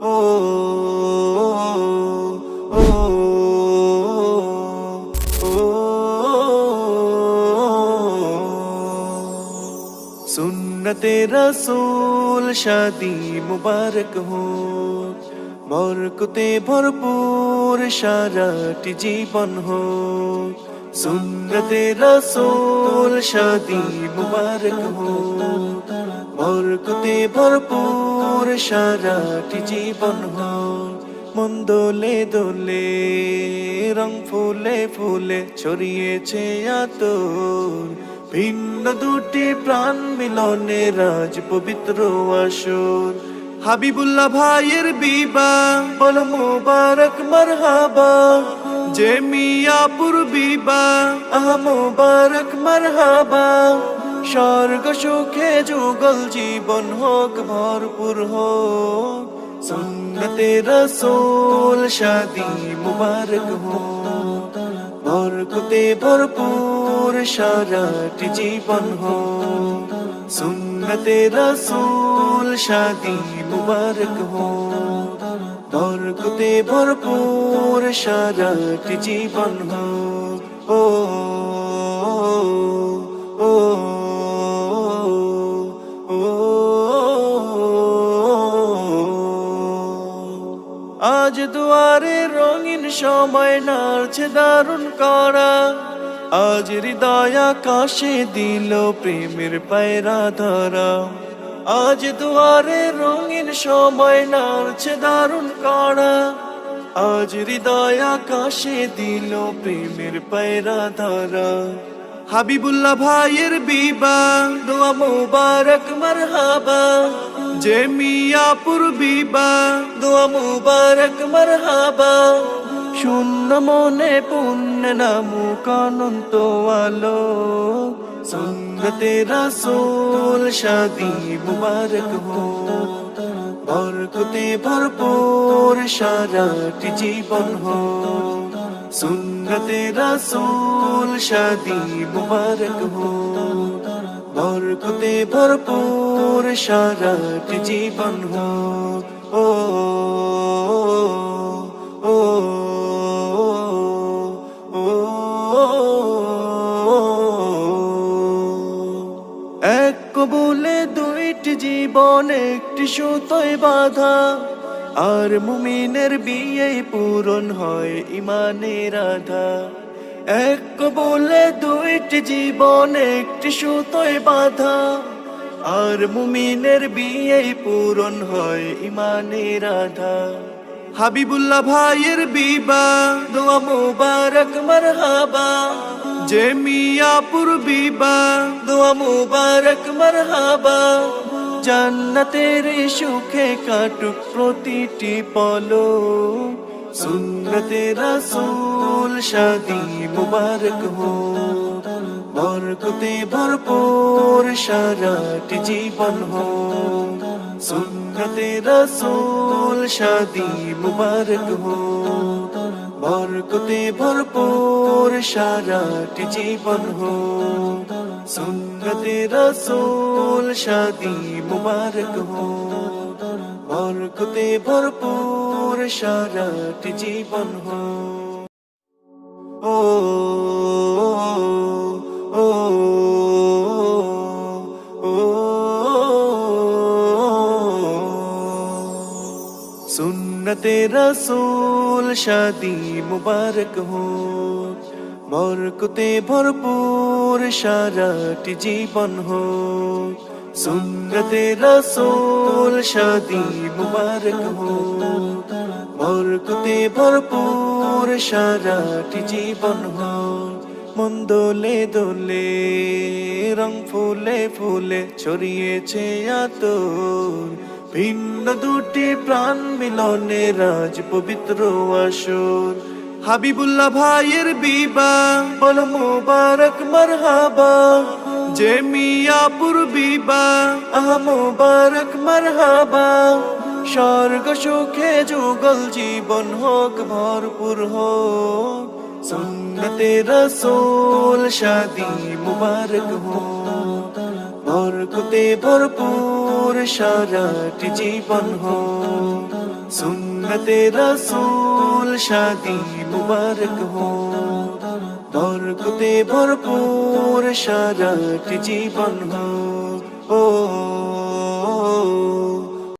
ও ও सुन्नते रसूल शादी मुबारक हो बरकते भरपूर साराटी जीवन हो सुन्नते रसूल शादी मुबारक हो बरकते भरपूर साराटी जीवन हो मन दोले दोले रंग फूले फूले ছড়িয়েছে আতর ভিন্ন দুটি প্রাণ মিলনে রাজ পবিত্র আসর হাবিবুল্লাহ ভাইয়ের বিবাহ বল মুবারক মারহাবা যে মিয়াপুর বিবাহ আহ মুবারক মারহাবা স্বর্গ সুখে যুগল জীবন হোক ভরপুর হোক সুন্নতে রাসূল শাদি মুবারক हो बरकते भरपूर साराटी जीवन हो सुन्नते रसूल शादी मुबारक हो बरकते भरपूर साराटी जीवन हो ओ ओ আজ দুয়ারে রঙিন সময় নাড়ছে দারুণ করা আজ হৃদয় আকাশে দিল প্রেমের পায়রা ধরা আজ দুয়ারে রঙিন সময় নাড়ছে দারুণ করা আজ হৃদয় আকাশে দিল প্রেমের পায়রা ধরা হাবিবুল্লাহ ভাইয়ের বিবাহ দোয়া মুবারক মারহাবা যে মিয়াপুর বিবাহ দোয়া মুবারক মারহাবা শূন্য মনে পুণ্য নামুক অনন্ত আলো সুন্নতে রাসূল শাদি মুবারক हो বরকতে ভরপুর সারাটি জীবন हो सुन्नते रसूल शादी मुबारक हो बरकते भरपूर साराटी जीवन हो ओ ओ এক কবুলে দুইটি জীবন একটি সুতোয় বাঁধা আর মুমিনের বিয়ে পূরণ হয় ইমানের আধা এক কবুলে দুইটি জীবন একটি সুতোয় বাঁধা আর মুমিনের বিয়ে পূরণ হয় ইমানের আধা হাবিবুল্লাহ ভাইয়ের বিবাহ দোয়া মুবারক মারহাবা যে মিয়াপুর বিবাহ দোয়া মুবারক মারহাবা জান্নাতের সুখে কাটুক প্রতিটি পলক সুন্নতে রাসূল শাদি মুবারক हो বরকতে ভরপুর সারাটি জীবন हो সুন্নতে রাসূল শাদি মুবারক हो বরকতে ভরপুর সারাটি জীবন हो सुन्नते रसूल शादी मुबारक हो बरकते भरपूर साराटी जीवन हो ओ ओ सुन्नते रसूल शादी मुबारक हो बरकते भरपूर साराटी जीवन हो सुन्नते रसूल शादी मुबारक हो बरकते भरपूर साराटी जीवन हो मन दोले दोले रंग फूले फूले ছড়িয়েছে আতর ভিন্ন দুটি প্রাণ মিলনে রাজ পবিত্র আসর হাবিবুল্লাহ ভাইয়ের বিবাহ বল মুবারক মারহাবা যে মিয়াপুর বিবাহ আহ মুবারক মারহাবা স্বর্গ সুখে যুগল জীবন হোক ভরপুর হোক সুন্নতে রাসূল শাদি মুবারক हो বরকতে ভরপুর সারাটি জীবন हो সুন্নতে রসূল শাদি মুবারক হো, বরকতে ভরপুর সারাটি জীবন হো। ও